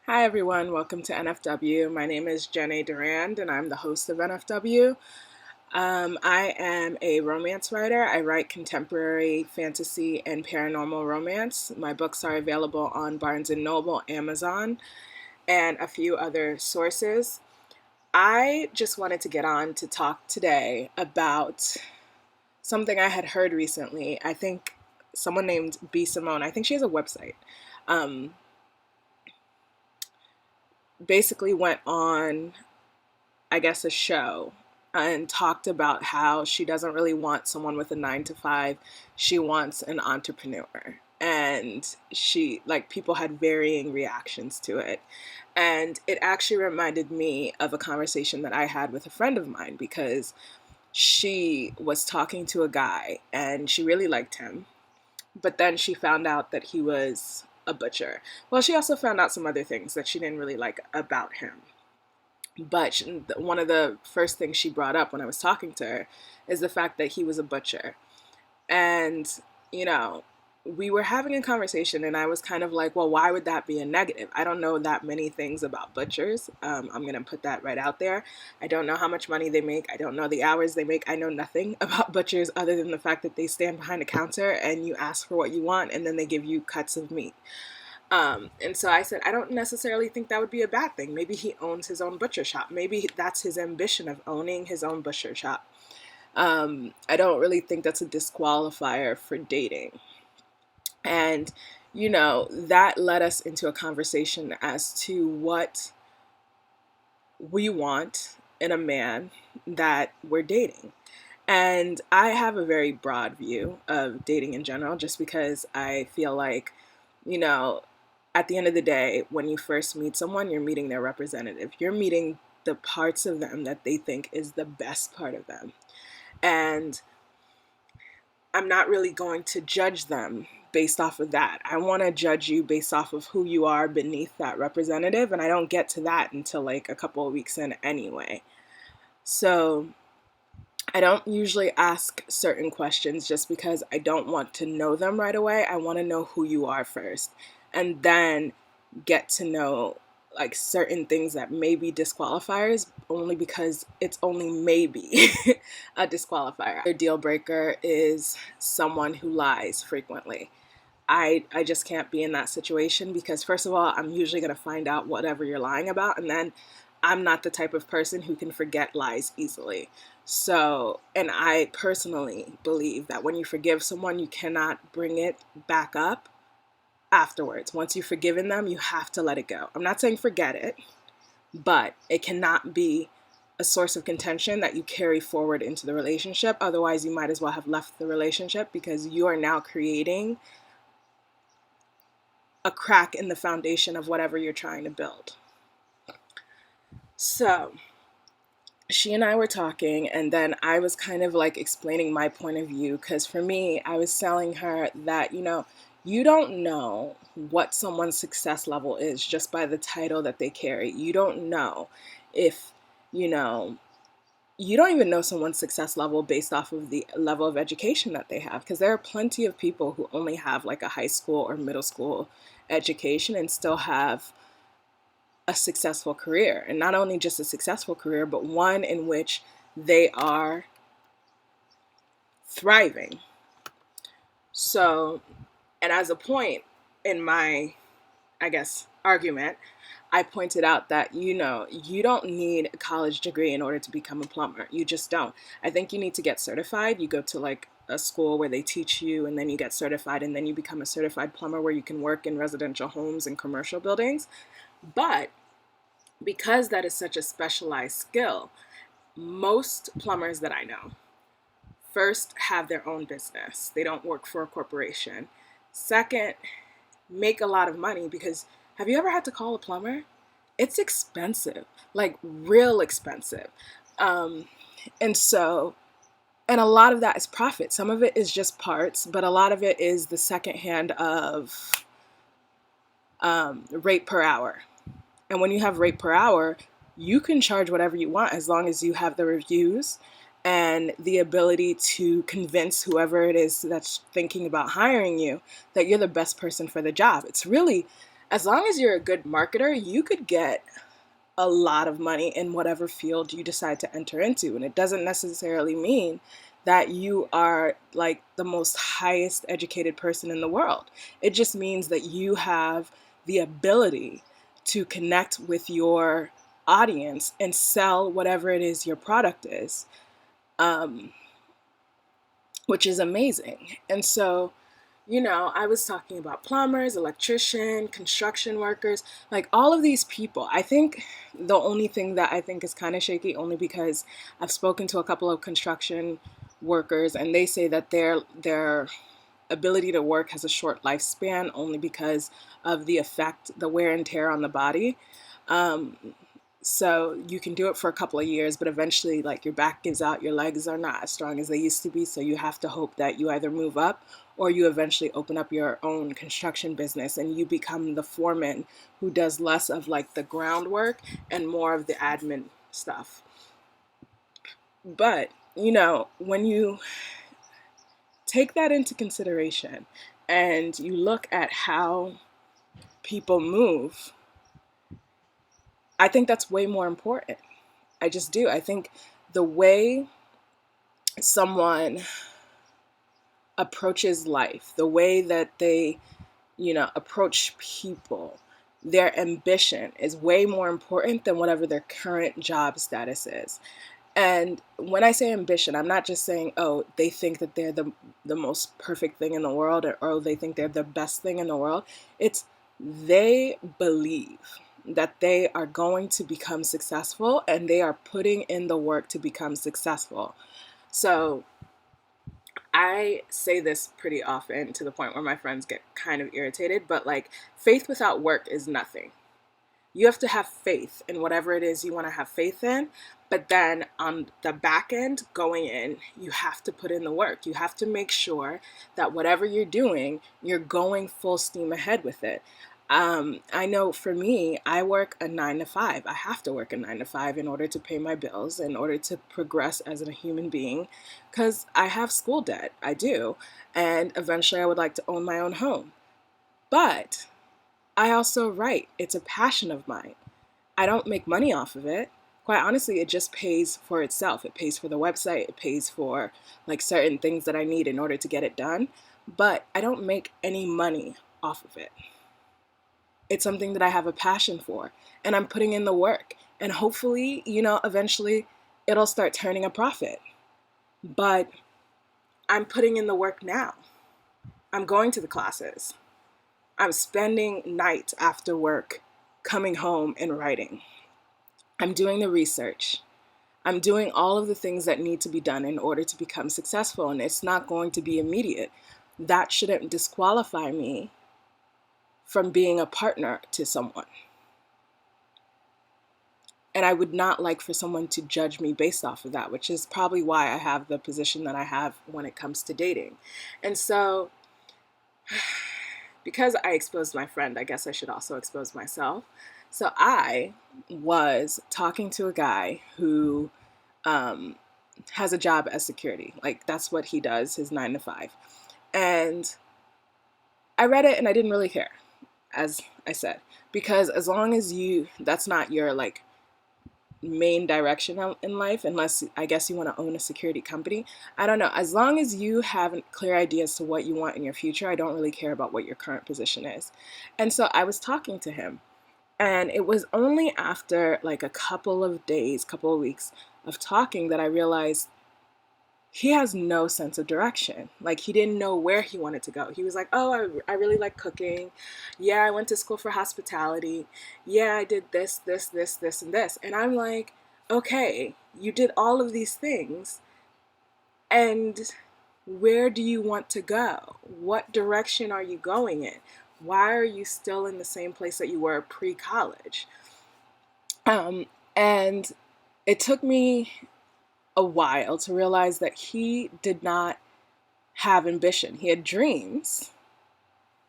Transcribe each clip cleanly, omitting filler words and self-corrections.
Hi everyone, welcome to NFW. My name is Jenny Durand and I'm the host of NFW. I am a romance writer. I write contemporary fantasy and paranormal romance. My books are available on Barnes& Noble, Amazon, and a few other sources. I just wanted to get on to talk today about something I had heard recently. I think someone named B. Simone, I think she has a website. Um, Basically went on, I guess, a show and talked about how she doesn't really want someone with a 9 to 5. She wants an entrepreneur. And people had varying reactions to it. And it actually reminded me of a conversation that I had with a friend of mine because she was talking to a guy and she really liked him. But then she found out that he was a butcher. Well, she also found out some other things that she didn't really like about him. But one of the first things she brought up when I was talking to her is the fact that he was a butcher. And, you know, we were having a conversation and I was kind of like, well, why would that be a negative? I don't know that many things about butchers. I'm going to put that right out there. I don't know how much money they make. I don't know the hours they make. I know nothing about butchers other than the fact that they stand behind a counter and you ask for what you want and then they give you cuts of meat. And so I said, I don't necessarily think that would be a bad thing. Maybe he owns his own butcher shop. Maybe that's his ambition of owning his own butcher shop. I don't really think that's a disqualifier for dating. And, that led us into a conversation as to what we want in a man that we're dating. And I have a very broad view of dating in general, just because I feel like, you know, at the end of the day, when you first meet someone, you're meeting their representative. You're meeting the parts of them that they think is the best part of them. And I'm not really going to judge them based off of that. I want to judge you based off of who you are beneath that representative. And I don't get to that until like a couple of weeks in anyway. So I don't usually ask certain questions just because I don't want to know them right away. I want to know who you are first and then get to know like certain things that may be disqualifiers only because it's only maybe a disqualifier. A deal breaker is someone who lies frequently. I just can't be in that situation because first of all, I'm usually going to find out whatever you're lying about, and then I'm not the type of person who can forget lies easily. So, and I personally believe that when you forgive someone, you cannot bring it back up afterwards. Once you've forgiven them, you have to let it go. I'm not saying forget it, but it cannot be a source of contention that you carry forward into the relationship. Otherwise, you might as well have left the relationship because you are now creating a crack in the foundation of whatever you're trying to build. So she and I were talking, and then I was kind of like explaining my point of view because for me, I was telling her that, you don't know what someone's success level is just by the title that they carry. You don't know if, you don't even know someone's success level based off of the level of education that they have, because there are plenty of people who only have like a high school or middle school education and still have a successful career. And not only just a successful career, but one in which they are thriving. So, and as a point in my, I guess, argument, I pointed out that, you don't need a college degree in order to become a plumber. You just don't. I think you need to get certified. You go to like a school where they teach you and then you get certified and then you become a certified plumber where you can work in residential homes and commercial buildings. But because that is such a specialized skill, most plumbers that I know first have their own business. They don't work for a corporation. Second, make a lot of money because have you ever had to call a plumber? It's expensive, like real expensive. And so, and a lot of that is profit. Some of it is just parts, but a lot of it is the second hand of rate per hour. And when you have rate per hour, you can charge whatever you want as long as you have the reviews and the ability to convince whoever it is that's thinking about hiring you that you're the best person for the job. It's really, As long as you're a good marketer, you could get a lot of money in whatever field you decide to enter into. And it doesn't necessarily mean that you are like the most highest educated person in the world. It just means that you have the ability to connect with your audience and sell whatever it is your product is, um, which is amazing. And so, I was talking about plumbers, electrician, construction workers, like all of these people. I think the only thing that I think is kind of shaky, only because I've spoken to a couple of construction workers and they say that their ability to work has a short lifespan only because of the wear and tear on the body. Um, so you can do it for a couple of years, but eventually, like, your back gives out, your legs are not as strong as they used to be. So you have to hope that you either move up or you eventually open up your own construction business and you become the foreman who does less of like the groundwork and more of the admin stuff. But, when you take that into consideration and you look at how people move, I think that's way more important. I just do. I think the way someone approaches life, the way that they, approach people, their ambition is way more important than whatever their current job status is. And when I say ambition, I'm not just saying, oh, they think that they're the most perfect thing in the world, or oh, they think they're the best thing in the world. It's they believe that they are going to become successful and they are putting in the work to become successful. So I say this pretty often to the point where my friends get kind of irritated, but like faith without work is nothing. You have to have faith in whatever it is you want to have faith in. But then on the back end, going in, you have to put in the work. You have to make sure that whatever you're doing, you're going full steam ahead with it. I know for me, I work a 9 to 5. I have to work a 9 to 5 in order to pay my bills, in order to progress as a human being, because I have school debt. I do. And eventually I would like to own my own home. But I also write. It's a passion of mine. I don't make money off of it. Quite honestly, it just pays for itself. It pays for the website. It pays for like certain things that I need in order to get it done. But I don't make any money off of it. It's something that I have a passion for, and I'm putting in the work. And hopefully, eventually it'll start turning a profit. But I'm putting in the work now. I'm going to the classes. I'm spending nights after work coming home and writing. I'm doing the research. I'm doing all of the things that need to be done in order to become successful, and it's not going to be immediate. That shouldn't disqualify me from being a partner to someone. And I would not like for someone to judge me based off of that, which is probably why I have the position that I have when it comes to dating. And so, because I exposed my friend, I guess I should also expose myself. So I was talking to a guy who has a job as security. Like, that's what he does, his 9 to 5. And I read it and I didn't really care, as I said, because as long as that's not your like main direction in life, unless I guess you want to own a security company. I don't know. As long as you have a clear idea as to what you want in your future, I don't really care about what your current position is. And so I was talking to him, and it was only after like a couple of days, couple of weeks of talking that I realized he has no sense of direction. Like, he didn't know where he wanted to go. He was like, oh, I really like cooking. Yeah, I went to school for hospitality. Yeah, I did this, and this. And I'm like, okay, you did all of these things. And where do you want to go? What direction are you going in? Why are you still in the same place that you were pre-college? And it took me a while to realize that he did not have ambition. He had dreams.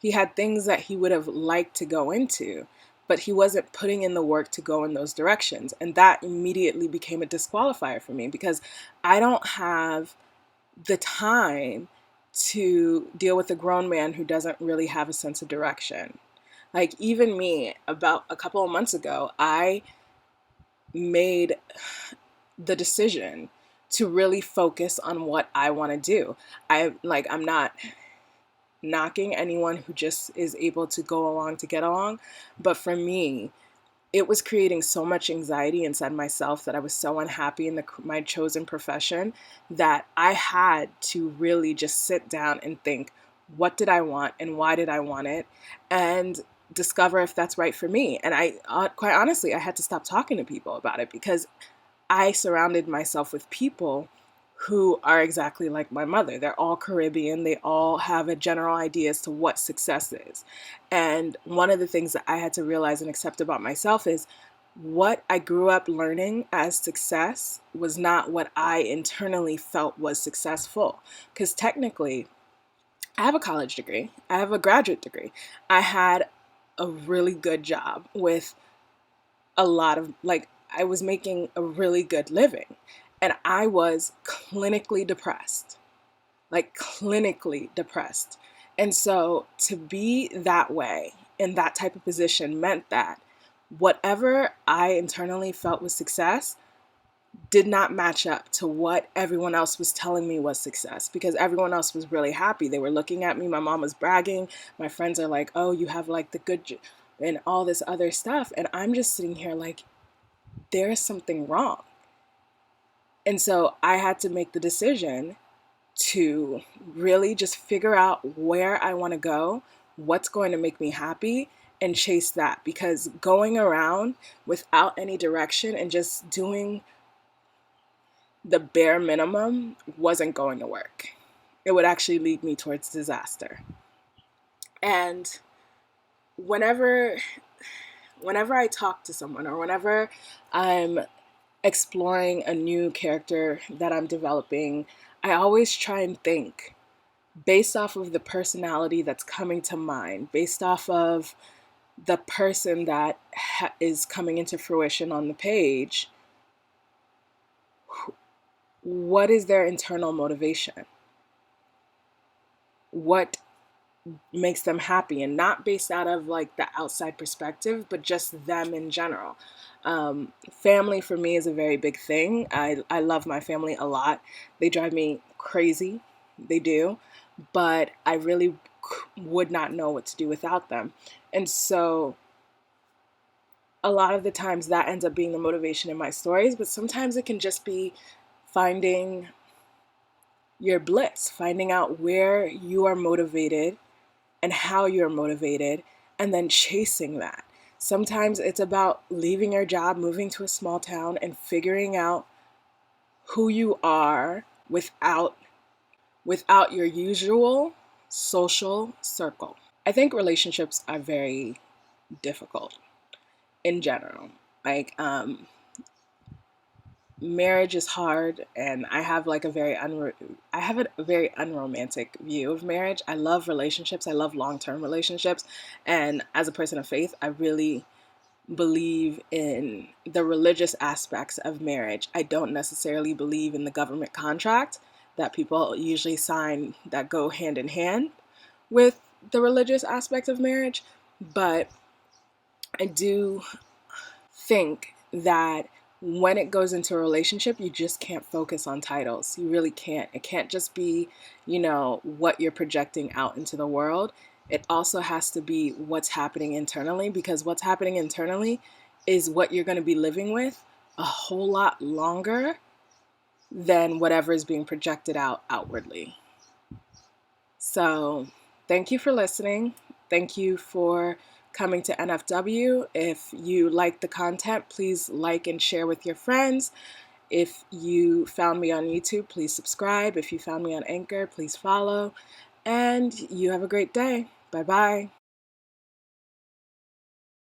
He had things that he would have liked to go into, but he wasn't putting in the work to go in those directions. And that immediately became a disqualifier for me, because I don't have the time to deal with a grown man who doesn't really have a sense of direction. Like, even me, about a couple of months ago, I made the decision to really focus on what I want to do. I'm not knocking anyone who just is able to go along to get along, but for me, it was creating so much anxiety inside myself that I was so unhappy in my chosen profession that I had to really just sit down and think, what did I want and why did I want it? And discover if that's right for me. And quite honestly, I had to stop talking to people about it because I surrounded myself with people who are exactly like my mother. They're all Caribbean. They all have a general idea as to what success is. And one of the things that I had to realize and accept about myself is what I grew up learning as success was not what I internally felt was successful. Because technically, I have a college degree, I have a graduate degree. I had a really good job with a lot of, like, I was making a really good living. And I was clinically depressed, like clinically depressed. And so to be that way in that type of position meant that whatever I internally felt was success did not match up to what everyone else was telling me was success, because everyone else was really happy. They were looking at me. My mom was bragging. My friends are like, oh, you have like the good and all this other stuff. And I'm just sitting here like, there's something wrong. And so I had to make the decision to really just figure out where I want to go, what's going to make me happy, and chase that. Because going around without any direction and just doing the bare minimum wasn't going to work. It would actually lead me towards disaster. And whenever I talk to someone, or whenever I'm exploring a new character that I'm developing, I always try and think based off of the personality that's coming to mind, based off of the person that is coming into fruition on the page. What is their internal motivation? What makes them happy? And not based out of like the outside perspective, but just them in general. Family for me is a very big thing. I love my family a lot. They drive me crazy. They do. But I really would not know what to do without them. And so a lot of the times that ends up being the motivation in my stories, but sometimes it can just be finding your bliss, finding out where you are motivated and how you're motivated, and then chasing that. Sometimes it's about leaving your job, moving to a small town, and figuring out who you are without your usual social circle. I think relationships are very difficult in general. Like, marriage is hard, and I have like a very unromantic view of marriage. I love relationships. I love long-term relationships, and as a person of faith, I really believe in the religious aspects of marriage. I don't necessarily believe in the government contract that people usually sign that go hand in hand with the religious aspect of marriage, but I do think that when it goes into a relationship, you just can't focus on titles. You really can't. It can't just be, what you're projecting out into the world. It also has to be what's happening internally, because what's happening internally is what you're going to be living with a whole lot longer than whatever is being projected out outwardly. So, thank you for listening. Thank you for coming to NFW. If you like the content, please like and share with your friends. If you found me on YouTube, please subscribe. If you found me on Anchor, please follow. And you have a great day. Bye-bye.